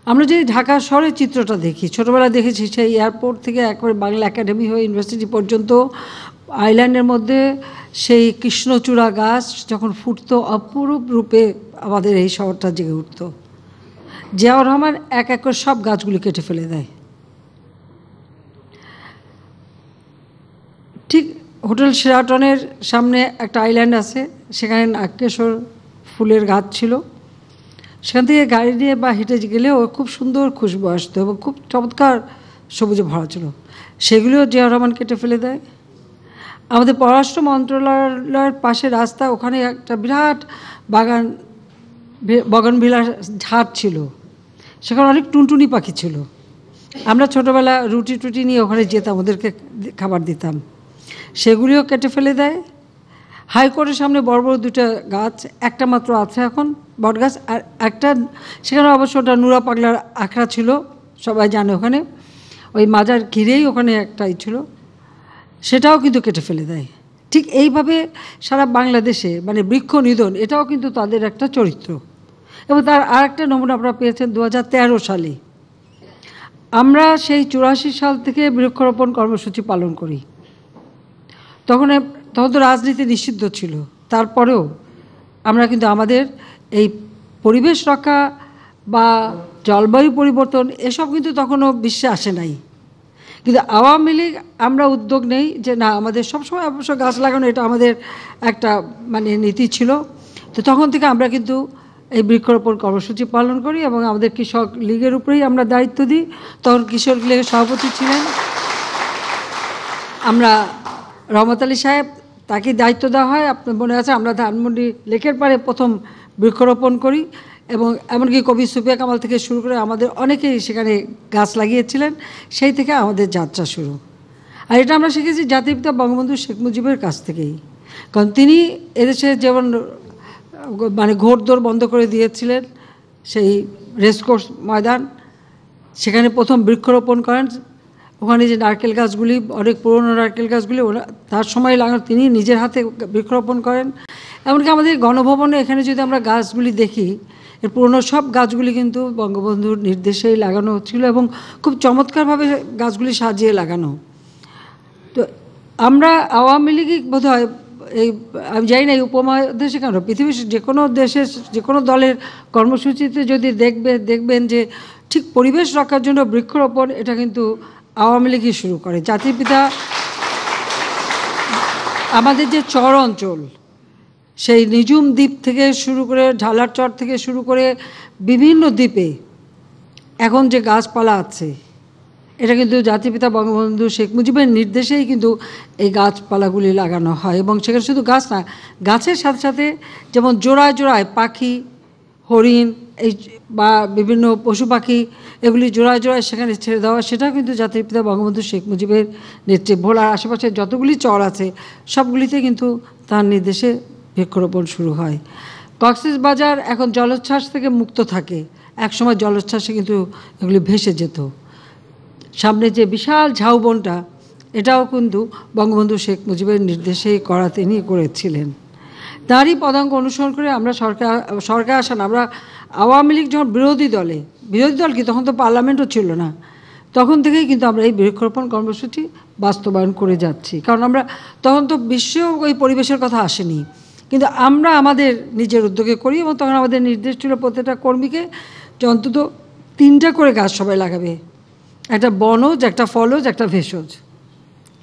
আমরা যদি ঢাকা শহরের চিত্রটা দেখি, ছোটোবেলা দেখেছি সেই এয়ারপোর্ট থেকে একবারে বাংলা একাডেমি হয়ে ইউনিভার্সিটি পর্যন্ত আইল্যান্ডের মধ্যে সেই কৃষ্ণচূড়া গাছ যখন ফুটতো, অপরূপ রূপে আমাদের এই শহরটা জেগে উঠত। জিয়াউর রহমান এক এক করে সব গাছগুলি কেটে ফেলে দেয়। ঠিক হোটেল শেরাটনের সামনে একটা আইল্যান্ড আছে, সেখানে নাগকেশর ফুলের গাছ ছিল। সেখান থেকে গাড়ি নিয়ে বা হেঁটে গেলেও খুব সুন্দর খুশবু আসতো এবং খুব চমৎকার সবুজে ভরা ছিল। সেগুলিও জিয়াউর রহমান কেটে ফেলে দেয়। আমাদের পররাষ্ট্র মন্ত্রণালয়ের পাশে রাস্তা, ওখানে একটা বিরাট বগনভিলার ঝাড় ছিল, সেখানে অনেক টুনটুনি পাখি ছিল। আমরা ছোটোবেলা রুটি টুটি নিয়ে ওখানে যেতাম, ওদেরকে খাবার দিতাম। সেগুলিও কেটে ফেলে দেয়। হাইকোর্টের সামনে বড় বড় দুটো গাছ, একটা মাত্র আছে এখন, বট গাছ, আর একটা সেখানে অবশ্য ওটা নুরা পাগলার আখড়া ছিল, সবাই জানে। ওখানে ওই মাজার ঘিরেই ওখানে একটাই ছিল, সেটাও কিন্তু কেটে ফেলে দেয়। ঠিক এইভাবে সারা বাংলাদেশে মানে বৃক্ষ নিধন, এটাও কিন্তু তাদের একটা চরিত্র। এবং তার আর একটা নমুনা আপনারা পেয়েছেন 2013 সালে। আমরা সেই 84 সাল থেকে বৃক্ষরোপণ কর্মসূচি পালন করি। তখন তো রাজনীতি নিষিদ্ধ ছিল, তারপরেও আমরা কিন্তু আমাদের এই পরিবেশ রক্ষা বা জলবায়ু পরিবর্তন এসব কিন্তু তখনও বিশ্বে আসে নাই। কিন্তু আওয়ামী লীগ আমরা উদ্যোগ নেই যে না, আমাদের সবসময় অবশ্য গাছ লাগানো এটা আমাদের একটা মানে নীতি ছিল। তো তখন থেকে আমরা কিন্তু এই বৃক্ষরোপণ কর্মসূচি পালন করি এবং আমাদের কৃষক লীগের উপরেই আমরা দায়িত্ব দিই। তখন কৃষক লীগের সভাপতি ছিলেন আমরা রহমত আলী সাহেব, তাকে দায়িত্ব দেওয়া হয়। আপনার মনে আছে আমরা ধানমন্ডি লেকের পাড়ে প্রথম বৃক্ষরোপণ করি এবং এমনকি কবি সুফিয়া কামাল থেকে শুরু করে আমাদের অনেকেই সেখানে গাছ লাগিয়েছিলেন। সেই থেকে আমাদের যাত্রা শুরু। আর এটা আমরা শিখেছি জাতির পিতা বঙ্গবন্ধু শেখ মুজিবের কাছ থেকেই, কারণ তিনি এদেশে যেমন মানে ঘোড়দৌড় বন্ধ করে দিয়েছিলেন সেই রেসকোর্স ময়দান, সেখানে প্রথম বৃক্ষরোপণ করেন। ওখানে যে নারকেল গাছগুলি, অনেক পুরনো নারকেল গাছগুলি তার সময় লাগানো, তিনি নিজের হাতে বৃক্ষরোপণ করেন। এমনকি আমাদের গণভবনে এখানে যদি আমরা গাছগুলি দেখি, এর পুরনো সব গাছগুলি কিন্তু বঙ্গবন্ধুর নির্দেশেই লাগানো হচ্ছিল এবং খুব চমৎকারভাবে গাছগুলি সাজিয়ে লাগানো। তো আমরা আওয়ামী লীগই বোধহয় এই, আমি জানি না এই উপমহাদেশে কেন, পৃথিবীর যে কোনো দেশের যে কোনো দলের কর্মসূচিতে যদি দেখবেন যে ঠিক পরিবেশ রক্ষার জন্য বৃক্ষরোপণ, এটা কিন্তু আওয়ামী লীগই শুরু করে। জাতির পিতা আমাদের যে চর অঞ্চল, সেই নিজুম দ্বীপ থেকে শুরু করে ঢালার চর থেকে শুরু করে বিভিন্ন দ্বীপে এখন যে গাছপালা আছে, এটা কিন্তু জাতির পিতা বঙ্গবন্ধু শেখ মুজিবের নির্দেশেই কিন্তু এই গাছপালাগুলি লাগানো হয়। এবং সেখানে শুধু গাছ না, গাছের সাথে সাথে যেমন জোড়ায় জোড়ায় পাখি, হরিণ এই বা বিভিন্ন পশু পাখি, এগুলি জোড়ায় জোড়ায় সেখানে ছেড়ে দেওয়া, সেটাও কিন্তু জাতির পিতা বঙ্গবন্ধু শেখ মুজিবের নেতৃত্বে। ভোলার আশেপাশে যতগুলি চর আছে সবগুলিতে কিন্তু তার নির্দেশে বৃক্ষরোপণ শুরু হয়। কক্সবাজার এখন জলোচ্ছ্বাস থেকে মুক্ত থাকে, একসময় জলোচ্ছ্বাসে কিন্তু এগুলি ভেসে যেত। সামনে যে বিশাল ঝাউবনটা, এটাও কিন্তু বঙ্গবন্ধু শেখ মুজিবের নির্দেশেই করা, তিনি করেছিলেন। তারই পদাঙ্ক অনুসরণ করে আমরা সরকার আসেন, আমরা আওয়ামী লীগ যখন বিরোধী দল কি তখন তো পার্লামেন্টও ছিল না, তখন থেকেই কিন্তু আমরা এই বৃক্ষরোপণ কর্মসূচি বাস্তবায়ন করে যাচ্ছি। কারণ আমরা তখন তো বিশ্বেও ওই পরিবেশের কথা আসেনি, কিন্তু আমরা আমাদের নিজের উদ্যোগে করি। এবং তখন আমাদের নির্দেশ ছিল প্রত্যেকটা কর্মীকে যে অন্তত 3টা করে গাছ সবাই লাগাবে, একটা বনজ, একটা ফলজ, একটা ভেষজ।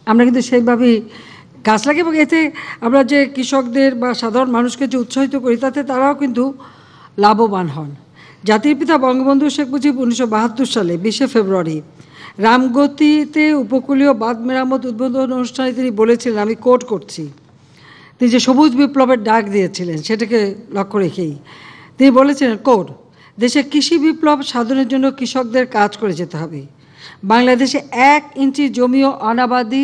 আমরা কিন্তু সেইভাবেই গাছ লাগে এবং এতে আমরা যে কৃষকদের বা সাধারণ মানুষকে যে উৎসাহিত করি, তাতে তারাও কিন্তু লাভবান হন। জাতির পিতা বঙ্গবন্ধু শেখ মুজিব 1972 সালে 20 ফেব্রুয়ারি রামগতিতে উপকূলীয় বাঁধ মেরামত উদ্বোধন অনুষ্ঠানে তিনি বলেছিলেন, আমি কোট করছি, তিনি যে সবুজ বিপ্লবের ডাক দিয়েছিলেন সেটাকে লক্ষ্য রেখেই তিনি বলেছিলেন, কোট, দেশে কৃষি বিপ্লব সাধনের জন্য কৃষকদের কাজ করে যেতে হবে। বাংলাদেশে 1 ইঞ্চি জমিও অনাবাদি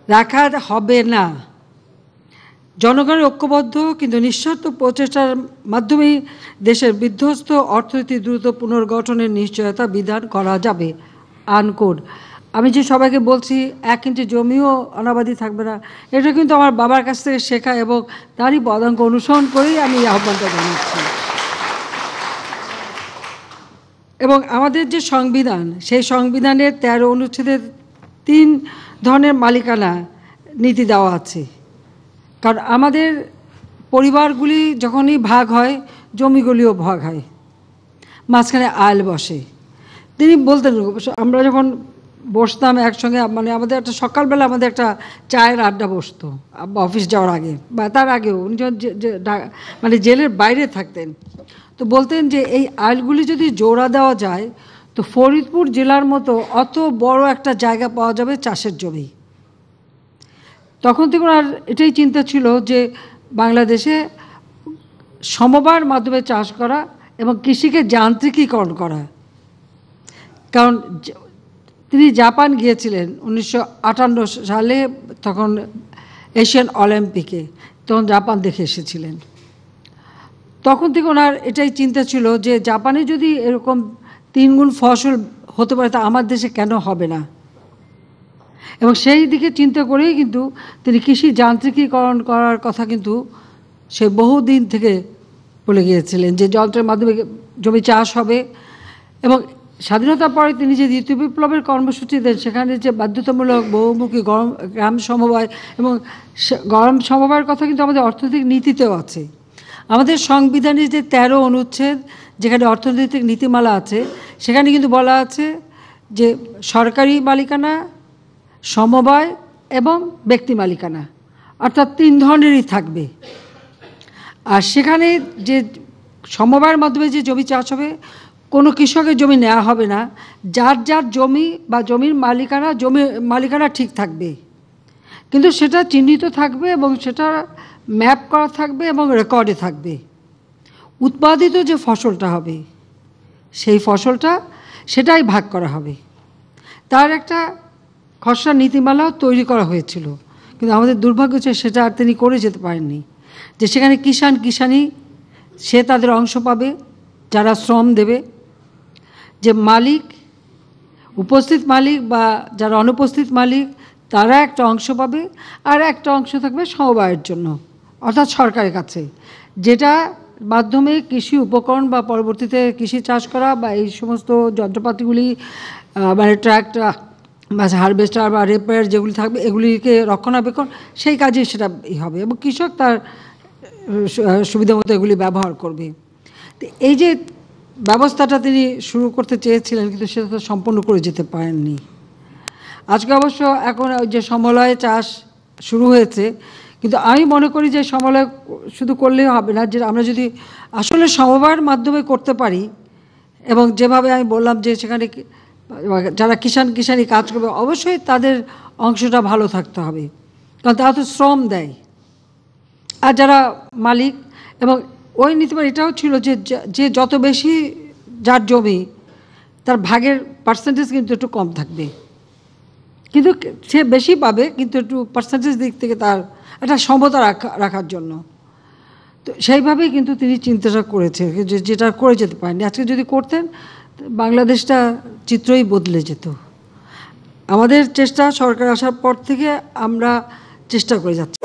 রাখা হবে না। জনগণের ঐক্যবদ্ধ কিন্তু নিঃস্বার্থ প্রচেষ্টার মাধ্যমেই দেশের বিধ্বস্ত অর্থনীতি দ্রুত পুনর্গঠনের নিশ্চয়তা বিধান করা যাবে, আনকোড। আমি যে সবাইকে বলছি 1 ইঞ্চি জমিও অনাবাদি থাকবে না, এটা কিন্তু আমার বাবার কাছ থেকে শেখা এবং তারই পদাঙ্ক অনুসরণ করেই আমি এই আহ্বানটা জানাচ্ছি। এবং আমাদের যে সংবিধান, সেই সংবিধানের 13 অনুচ্ছেদের 3 ধরনের মালিকানা নীতি দেওয়া আছে। কারণ আমাদের পরিবারগুলি যখনই ভাগ হয়, জমিগুলিও ভাগ হয়, মাঝখানে আইল বসে। তিনি বলতেন, আমরা যখন বসতাম একসঙ্গে, মানে আমাদের একটা সকালবেলা আমাদের একটা চায়ের আড্ডা বসতো অফিস যাওয়ার আগে বা তার আগেও, উনি যখন মানে জেলের বাইরে থাকতেন, তো বলতেন যে এই আইলগুলি যদি জোড়া দেওয়া যায় তো ফরিদপুর জেলার মতো অত বড় একটা জায়গা পাওয়া যাবে চাষের জমি। তখন থেকে ওনার এটাই চিন্তা ছিল যে বাংলাদেশে সমবায়ের মাধ্যমে চাষ করা এবং কৃষিকে যান্ত্রিকীকরণ করা। কারণ তিনি জাপান গিয়েছিলেন 1958 সালে, তখন এশিয়ান অলিম্পিকে, তখন জাপান দেখে এসেছিলেন। তখন থেকে ওনার এটাই চিন্তা ছিল যে জাপানে যদি এরকম 3 গুণ ফসল হতে পারে তা আমার দেশে কেন হবে না। এবং সেই দিকে চিন্তা করেই কিন্তু তিনি কৃষি যান্ত্রিকীকরণ করার কথা কিন্তু সে বহুদিন থেকে বলে গিয়েছিলেন, যে যন্ত্রের মাধ্যমে জমি চাষ হবে। এবং স্বাধীনতার পরে তিনি যে দ্বিতীয় বিপ্লবের কর্মসূচি দেন, সেখানে যে বাধ্যতামূলক বহুমুখী গ্রাম সমবায়, এবং গ্রাম সমবায়ের কথা কিন্তু আমাদের অর্থনৈতিক নীতিতেও আছে। আমাদের সংবিধানের যে 13 অনুচ্ছেদ, যেখানে অর্থনৈতিক নীতিমালা আছে, সেখানে কিন্তু বলা আছে যে সরকারি মালিকানা, সমবায় এবং ব্যক্তি মালিকানা, অর্থাৎ 3 ধরনেরই থাকবে। আর সেখানে যে সমবায়ের মাধ্যমে যে জমি চাষ হবে, কোনো কৃষকের জমি নেওয়া হবে না, যার যার জমি বা জমির মালিকানা ঠিক থাকবে, কিন্তু সেটা চিহ্নিত থাকবে এবং সেটা ম্যাপ করা থাকবে এবং রেকর্ডে থাকবে। উৎপাদিত যে ফসলটা হবে, সেই ফসলটা সেটাই ভাগ করা হবে। তার একটা খসড়া নীতিমালাও তৈরি করা হয়েছিল, কিন্তু আমাদের দুর্ভাগ্য হচ্ছে সেটা আর তিনি করে যেতে পারেননি। যে সেখানে কিষাণী সে তাদের অংশ পাবে, যারা শ্রম দেবে, যে মালিক, উপস্থিত মালিক বা যারা অনুপস্থিত মালিক, তারা একটা অংশ পাবে, আর একটা অংশ থাকবে সমবায়ের জন্য, অর্থাৎ সরকারের কাছে, যেটা মাধ্যমে কৃষি উপকরণ বা পরবর্তীতে কৃষি চাষ করা বা এই সমস্ত যন্ত্রপাতিগুলি, মানে ট্রাক্টর বা হারভেস্টার বা রেপার যেগুলি থাকবে, এগুলিকে রক্ষণাবেক্ষণ, সেই কাজে সেটা হবে এবং কৃষক তার সুবিধা মতো এগুলি ব্যবহার করবে। তো এই যে ব্যবস্থাটা তিনি শুরু করতে চেয়েছিলেন, কিন্তু সেটা তো সম্পন্ন করে যেতে পারেননি। আজকে অবশ্য এখন যে সমলয়ে চাষ শুরু হয়েছে, কিন্তু আমি মনে করি যে সমলয় শুধু করলেই হবে না, যে আমরা যদি আসলে সমবায়ের মাধ্যমে করতে পারি, এবং যেভাবে আমি বললাম যে সেখানে যারা কিষাণী কাজ করবে, অবশ্যই তাদের অংশটা ভালো থাকতে হবে, কারণ তারা তো শ্রম দেয়। আর যারা মালিক, এবং ওই নীতিমালা এটাও ছিল যে যত বেশি যার জমি, তার ভাগের পার্সেন্টেজ কিন্তু একটু কম থাকবে, কিন্তু সে বেশি পাবে, কিন্তু একটু পার্সেন্টেজ দিক থেকে তার একটা সমতা রাখার জন্য। তো সেইভাবেই কিন্তু তিনি চিন্তাটা করেছেন, যেটা করে যেতে পারেননি। আজকে যদি করতেন, বাংলাদেশটা চিত্রই বদলে যেত। আমাদের চেষ্টা, সরকার আসার পর থেকে আমরা চেষ্টা করে যাচ্ছি।